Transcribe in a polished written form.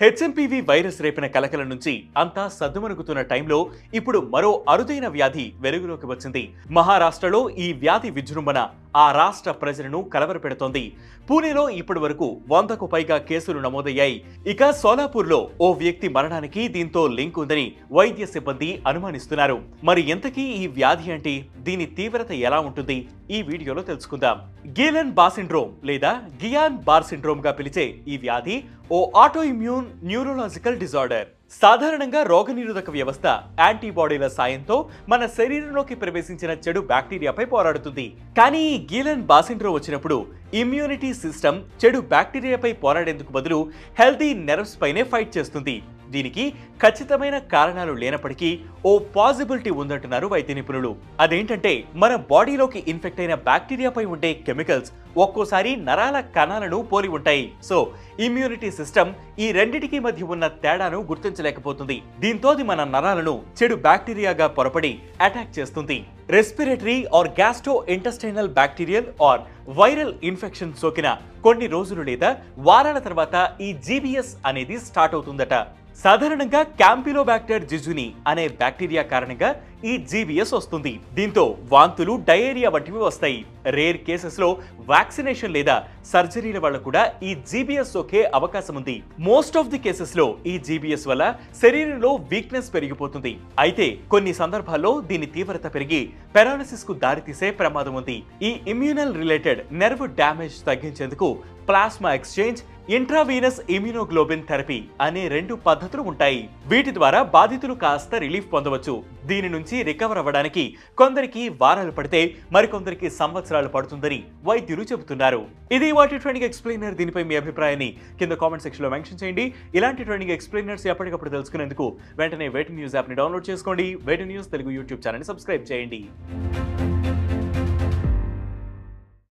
HMPV virus రేపిన కలకల నుంచి అంతా సద్దుమణుగుతున్న టైంలో ఇప్పుడు మరో అరుదైన వ్యాధి వెలుగులోకి వచ్చింది. మహారాష్ట్రలో ఈ వ్యాధి విజృంభణ ఆ రాష్ట్ర ప్రజలను కలవరపెడుతోంది. పూణేలో ఇప్పటి వరకు 100కు పైగా కేసులు నమోదయ్యాయి. ఇక సోలాపూర్లో ఓ వ్యక్తి మరణానికి దీంతో లింక్ ఉందని వైద్య సిబ్బంది అనుమానిస్తున్నారు. మరి ఎంతకీ ఈ వ్యాధి అంటే, దీని తీవ్రత ఎలా ఉంటుంది, ఈ వీడియోలో తెలుసుకుందాం. గీలెన్ బార్ సిండ్రోమ్ లేదా గియాన్ బార్ సిండ్రోమ్ గా పిలిచే ఈ వ్యాధి ఓ ఆటోఇమ్యూన్ న్యూరోలాజికల్ డిజార్డర్. సాధారణంగా రోగనిరోధక వ్యవస్థ యాంటీబాడీల సాయంతో మన శరీరంలోకి ప్రవేశించిన చెడు బ్యాక్టీరియాపై పోరాడుతుంది. కానీ ఈ గీలెన్ బార్ సిండ్రోమ్ వచ్చినప్పుడు ఇమ్యూనిటీ సిస్టమ్ చెడు బ్యాక్టీరియాపై పోరాడేందుకు బదులు హెల్తీ నెర్వ్స్ పైనే ఫైట్ చేస్తుంది. దీనికి ఖచ్చితమైన కారణాలు లేనప్పటికీ ఓ పాసిబిలిటీ ఉందంటున్నారు వైద్య నిపుణులు. అదేంటంటే, మన బాడీలోకి ఇన్ఫెక్ట్ అయిన బ్యాక్టీరియాపై ఉండే కెమికల్స్ ఒక్కోసారి నరాల కణాలను పోలి ఉంటాయి. సో ఇమ్యూనిటీ సిస్టమ్ ఈ రెండిటికి మధ్య ఉన్న తేడాను గుర్తించలేకపోతుంది. దీంతో అది మన నరాలను చెడు బ్యాక్టీరియాగా పొరపడి అటాక్ చేస్తుంది. Respiratory or gastrointestinal bacterial or viral infection సోకిన కొన్ని రోజులు లేదా వారాల తర్వాత ఈ జీబీఎస్ అనేది స్టార్ట్ అవుతుందట. సాధారణంగా క్యాంపిలోబాక్టర్ జిజుని అనే బ్యాక్టీరియా కారణంగా ఈ జీబీఎస్ వస్తుంది. దీంతో వాంతులు, డయేరియా వంటివి వస్తాయి. రేర్ కేసెస్ లో వ్యాక్సినేషన్ లేదా సర్జరీల వల్ల కూడా ఈ జీబీఎస్ సోకే అవకాశం ఉంది. మోస్ట్ ఆఫ్ ది కేసెస్ లో ఈ జీబీఎస్ వల్ల శరీరంలో వీక్నెస్ పెరిగిపోతుంది. అయితే కొన్ని సందర్భాల్లో దీని తీవ్రత పెరిగి పెరాలసిస్ కు దారితీసే ప్రమాదం ఉంది. ఈ ఇమ్యూనల్ రిలేటెడ్ నెర్వ్ డ్యామేజ్ తగ్గించేందుకు plasma exchange, intravenous immunoglobulin therapy అనే 2 పద్ధతులు ఉంటాయి. వీటి ద్వారా బాధితులు కాస్త రిలీఫ్ పొందవచ్చు. దీని నుంచి రికవర్ అవ్వడానికి కొందరికి వారాలు పడితే మరికొందరికి సంవత్సరాలు పడుతుందని వైద్యులు చెబుతున్నారు. ఇది వాటి ట్రెండింగ్ ఎక్స్ప్లెయినర్. దీనిపై మీ అభిప్రాయాన్ని కింద కామెంట్ సెక్షన్ లో మెన్షన్ చేయండి. ఇలాంటి ట్రెండింగ్ ఎక్స్ప్లెయినర్స్ ఎప్పటికప్పుడు తెలుసుకునేందుకు వెంటనే వేటు న్యూస్ యాప్ ని డౌన్లోడ్ చేసుకోండి. వేటు న్యూస్ తెలుగు యూట్యూబ్ ఛానల్ ని సబ్స్క్రైబ్ చేయండి.